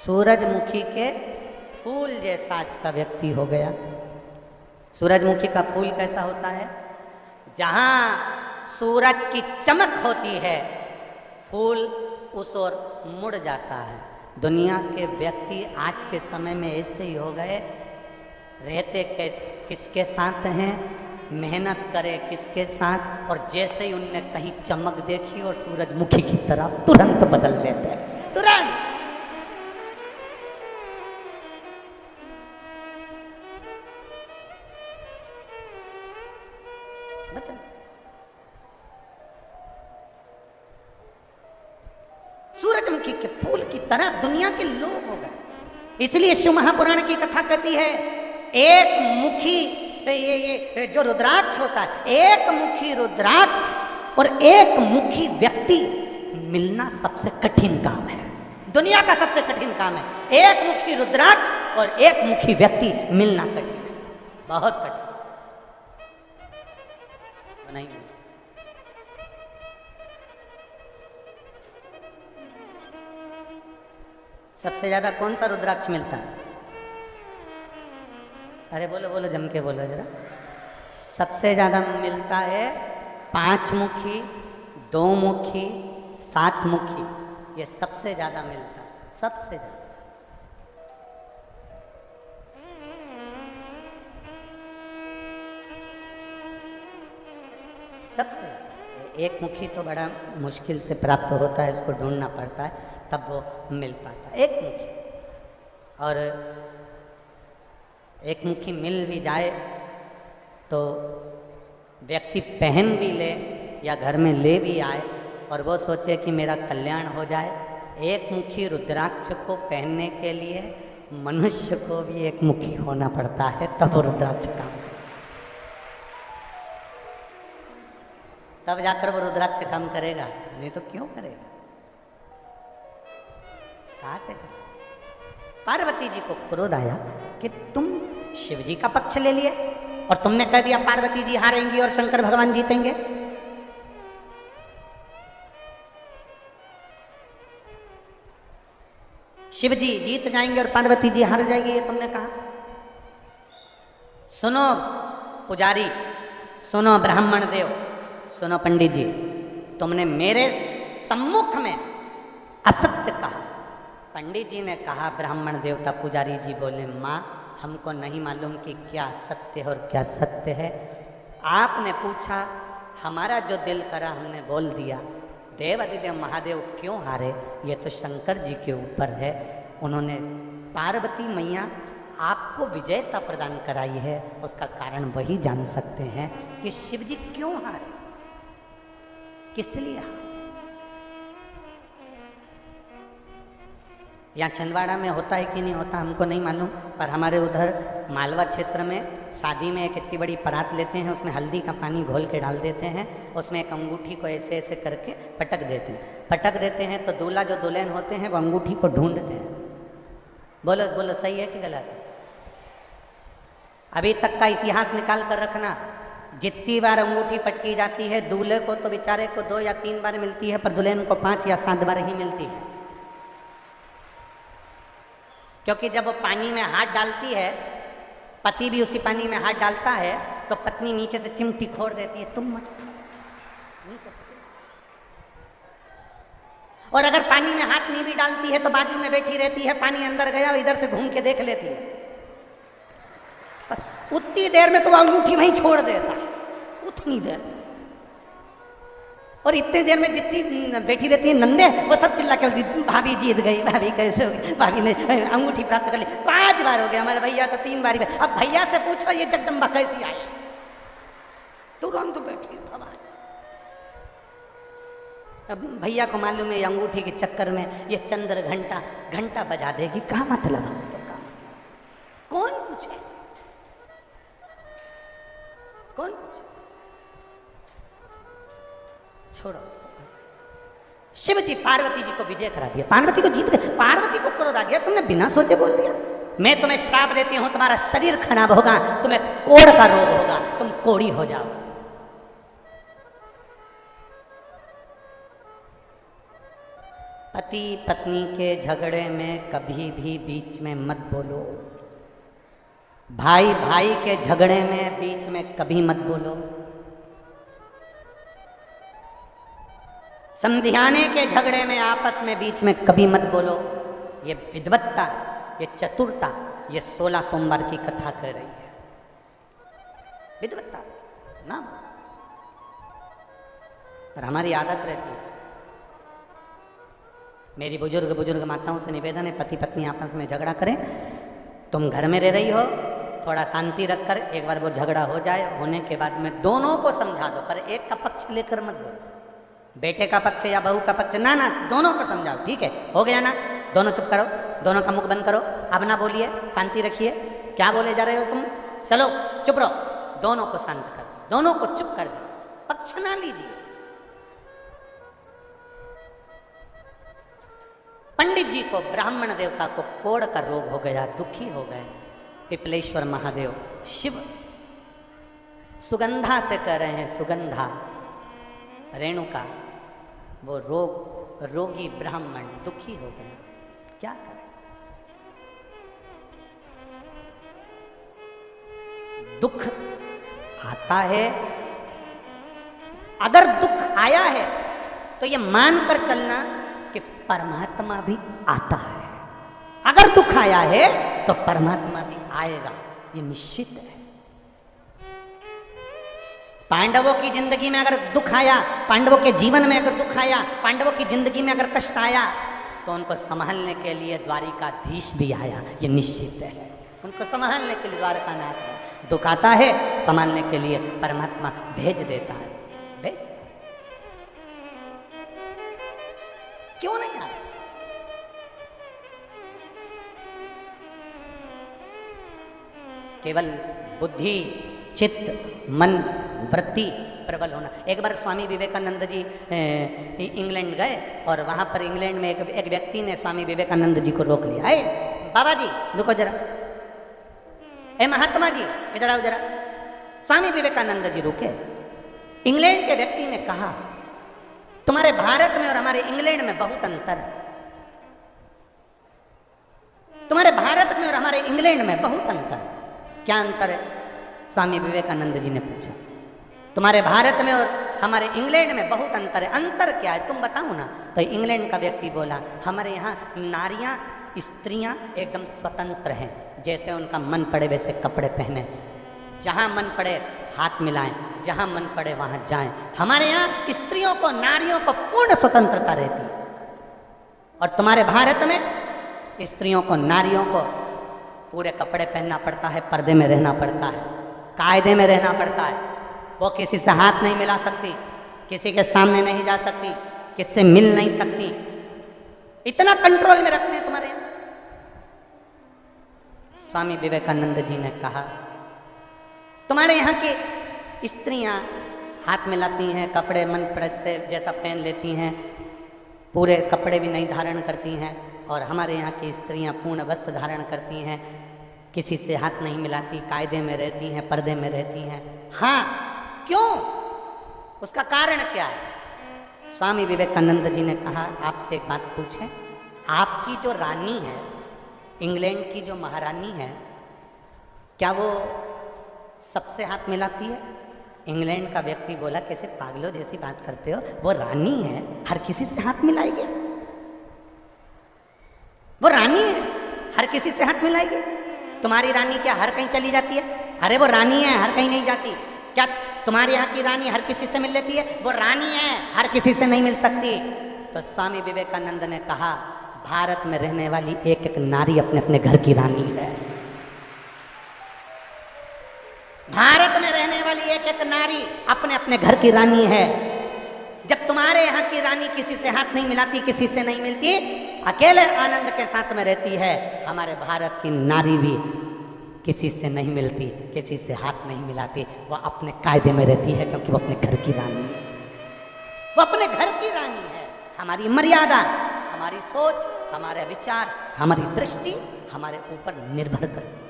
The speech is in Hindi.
सूरजमुखी के फूल जैसा आज का व्यक्ति हो गया। सूरजमुखी का फूल कैसा होता है? जहाँ सूरज की चमक होती है फूल उस ओर मुड़ जाता है। दुनिया के व्यक्ति आज के समय में ऐसे ही हो गए, रहते किसके साथ हैं, मेहनत करे किसके साथ, और जैसे ही उनने कहीं चमक देखी और सूरजमुखी की तरह तुरंत बदल लेते हैं, तुरंत। बदल। सूरजमुखी के फूल की तरह दुनिया के लोग हो गए। इसलिए शिव महापुराण की कथा कहती है, एक मुखी ये जो रुद्राक्ष होता है, एक मुखी रुद्राक्ष और एक मुखी व्यक्ति मिलना सबसे कठिन काम है। दुनिया का सबसे कठिन काम है। एक मुखी रुद्राक्ष और एक मुखी व्यक्ति मिलना कठिन है, बहुत कठिन। नहीं, सबसे ज्यादा कौन सा रुद्राक्ष मिलता है? अरे बोलो बोलो, जम के बोलो जरा। सबसे ज्यादा मिलता है 5 मुखी, 2 मुखी, 7 मुखी, ये सबसे ज्यादा मिलता है, सबसे ज्यादा। सबसे ज्यादा एक मुखी तो बड़ा मुश्किल से प्राप्त होता है, उसको ढूंढना पड़ता है, तब वो मिल पाता है एक मुखी। और एक मुखी मिल भी जाए तो व्यक्ति पहन भी ले या घर में ले भी आए और वो सोचे कि मेरा कल्याण हो जाए, एक मुखी रुद्राक्ष को पहनने के लिए मनुष्य को भी एक मुखी होना पड़ता है, तब वो रुद्राक्ष काम, तब जाकर वो रुद्राक्ष काम करेगा, नहीं तो क्यों करेगा? कहाँ से करेगा? पार्वती जी को क्रोध आया कि तुम शिव जी का पक्ष ले लिए और तुमने कह दिया पार्वती जी हारेंगी और शंकर भगवान जीतेंगे। शिव जी जीत जाएंगे और पार्वती जी हार जाएंगे, ये तुमने कहा। सुनो पुजारी, सुनो ब्राह्मण देव, सुनो पंडित जी, तुमने मेरे सम्मुख में असत्य कहा। पंडित जी ने कहा, ब्राह्मण देवता पुजारी जी बोले, माँ हमको नहीं मालूम कि क्या सत्य है और क्या सत्य है। आपने पूछा, हमारा जो दिल करा हमने बोल दिया। देवाधिदेव महादेव क्यों हारे, ये तो शंकर जी के ऊपर है। उन्होंने पार्वती मैया आपको विजयता प्रदान कराई है, उसका कारण वही जान सकते हैं कि शिव जी क्यों हारे, किस लिए हारे। यहाँ छिंदवाड़ा में होता है कि नहीं होता हमको नहीं मालूम, पर हमारे उधर मालवा क्षेत्र में शादी में एक इतनी बड़ी परात लेते हैं, उसमें हल्दी का पानी घोल के डाल देते हैं, उसमें एक अंगूठी को ऐसे ऐसे करके पटक देते हैं। पटक देते हैं तो दूल्हा जो दुल्हन होते हैं वो अंगूठी को ढूंढते हैं। बोलो बोलो, सही है कि गलत है? अभी तक का इतिहास निकाल कर रखना, जितनी बार अंगूठी पटकी जाती है दूल्हे को तो बेचारे को 2 या 3 बार मिलती है, पर दुल्हन को 5 या 7 बार ही मिलती है। क्योंकि जब वो पानी में हाथ डालती है, पति भी उसी पानी में हाथ डालता है, तो पत्नी नीचे से चिमटी खोड़ देती है, तुम मत उठाओ नीचे से। और अगर पानी में हाथ नहीं भी डालती है तो बाजू में बैठी रहती है, पानी अंदर गया और इधर से घूम के देख लेती है, बस उतनी देर में तो वो अंगूठी वहीं छोड़ देता है, उतनी देर। और इतनी देर में जितनी बैठी रहती है नंदे, वो सब चिल्ला के बोलती, भाभी जीत गई, भाभी कैसे हो गई, भाभी ने अंगूठी प्राप्त कर ली। 5 बार हो गया, हमारे भैया तो 3 बार गए। अब भैया से पूछो ये जगदम्बा कैसी आई, तुरंत बैठी भगवान। अब भैया को मालूम है अंगूठी के चक्कर में ये चंद्र घंटा बजा देगी, क्या मतलब है? कौन पूछे, कौन पूछे? छोड़ो उसको। शिव जी पार्वती जी को विजय करा दिया, पार्वती को जीत गए। पार्वती को क्रोध आ गया, तुमने बिना सोचे बोल दिया। मैं तुम्हें श्राप देती हूं, तुम्हारा शरीर खराब होगा, तुम्हें कोढ़ का रोग होगा, तुम कोढ़ी हो जाओ। पति पत्नी के झगड़े में कभी भी बीच में मत बोलो। भाई भाई के झगड़े में बीच में कभी मत बोलो। समधियाने के झगड़े में आपस में बीच में कभी मत बोलो। ये विद्वत्ता, ये चतुरता, ये 16 सोमवार की कथा कह रही है। विद्वत्ता ना, पर हमारी आदत रहती है। मेरी बुजुर्ग माताओं से निवेदन है, पति पत्नी आपस में झगड़ा करें, तुम घर में रह रही हो, थोड़ा शांति रखकर एक बार वो झगड़ा हो जाए, होने के बाद में दोनों को समझा दो, पर एक का पक्ष लेकर मत बोलो। बेटे का पक्ष या बहू का पक्ष ना, दोनों को समझाओ। ठीक है, हो गया ना, दोनों चुप करो, दोनों का मुख बंद करो, अब ना बोलिए, शांति रखिए। क्या बोले जा रहे हो तुम, चलो चुप रहो। दोनों को शांत कर दो, दोनों को चुप कर दो, पक्ष ना लीजिए। पंडित जी को, ब्राह्मण देवता को कोढ़ का रोग हो गया, दुखी हो गए। पिपलेश्वर महादेव शिव सुगंधा से कह रहे हैं, सुगंधा रेणुका, वो रोगी ब्राह्मण दुखी हो गया, क्या करें। दुख आता है, अगर दुख आया है तो ये मानकर चलना कि परमात्मा भी आता है। अगर दुख आया है तो परमात्मा भी आएगा, ये निश्चित है। पांडवों की जिंदगी में अगर दुख आया, पांडवों के जीवन में अगर दुख आया, पांडवों की जिंदगी में अगर कष्ट आया, तो उनको संभालने के लिए द्वारिकाधीश भी आया, ये निश्चित है। उनको संभालने के लिए द्वारकानाथ आया। दुख आता है, संभालने के लिए परमात्मा भेज देता है, भेज। क्यों नहीं आया? केवल बुद्धि, चित्त, मन, वृत्ति प्रबल होना। एक बार स्वामी विवेकानंद जी इंग्लैंड गए और वहां पर इंग्लैंड में एक व्यक्ति ने स्वामी विवेकानंद जी को रोक लिया। अरे बाबा जी रुको जरा, ए महात्मा जी इधर आओ जरा। स्वामी विवेकानंद जी रुके। इंग्लैंड के व्यक्ति ने कहा, तुम्हारे भारत में और हमारे इंग्लैंड में बहुत अंतर है। तुम्हारे भारत में और हमारे इंग्लैंड में बहुत अंतर है। क्या अंतर है? स्वामी विवेकानंद जी ने पूछा। तुम्हारे भारत में और हमारे इंग्लैंड में बहुत अंतर है। अंतर क्या है तुम बताओ ना। तो इंग्लैंड का व्यक्ति बोला, हमारे यहाँ नारियां, स्त्रियां एकदम स्वतंत्र हैं, जैसे उनका मन पड़े वैसे कपड़े पहने, जहाँ मन पड़े हाथ मिलाएं, जहाँ मन पड़े वहाँ जाएं। हमारे यहाँ स्त्रियों को, नारियों को पूर्ण स्वतंत्रता रहती है। और तुम्हारे भारत में स्त्रियों को, नारियों को पूरे कपड़े पहनना पड़ता है, पर्दे में रहना पड़ता है, कायदे में रहना पड़ता है। वो किसी से हाथ नहीं मिला सकती, किसी के सामने नहीं जा सकती, किससे मिल नहीं सकती। इतना कंट्रोल में रखते हैं तुम्हारे यहाँ। स्वामी विवेकानंद जी ने कहा, तुम्हारे यहाँ की स्त्रियां हाथ मिलाती हैं, कपड़े मन पड़े से जैसा पहन लेती हैं, पूरे कपड़े भी नहीं धारण करती हैं। और हमारे यहाँ की स्त्रियां पूर्ण वस्त्र धारण करती हैं, किसी से हाथ नहीं मिलाती, कायदे में रहती हैं, पर्दे में रहती हैं। हाँ, क्यों? उसका कारण क्या है? स्वामी विवेकानंद जी ने कहा, आपसे एक बात पूछें, आपकी जो रानी है, इंग्लैंड की जो महारानी है, क्या वो सबसे हाथ मिलाती है? इंग्लैंड का व्यक्ति बोला, कैसे पागलों जैसी बात करते हो, वो रानी है, हर किसी से हाथ मिलाएगी? वो रानी है, हर किसी से हाथ मिलाएगी? तुम्हारी रानी क्या हर कहीं चली जाती है? अरे वो रानी है, हर कहीं नहीं जाती। क्या तुम्हारे यहाँ की रानी हर किसी से मिल लेती है? वो रानी है, हर किसी से नहीं मिल सकती। तो स्वामी विवेकानंद ने कहा, भारत में रहने वाली एक एक नारी अपने अपने घर की रानी है। भारत में रहने वाली एक एक नारी अपने अपने घर की रानी है। जब तुम्हारे यहाँ की रानी किसी से हाथ नहीं मिलाती, किसी से नहीं मिलती, अकेले आनंद के साथ में रहती है, हमारे भारत की नारी भी किसी से नहीं मिलती, किसी से हाथ नहीं मिलाती, वो अपने कायदे में रहती है, क्योंकि वो अपने घर की रानी है। वो अपने घर की रानी है। हमारी मर्यादा, हमारी सोच, हमारे विचार, हमारी दृष्टि हमारे ऊपर निर्भर करती है।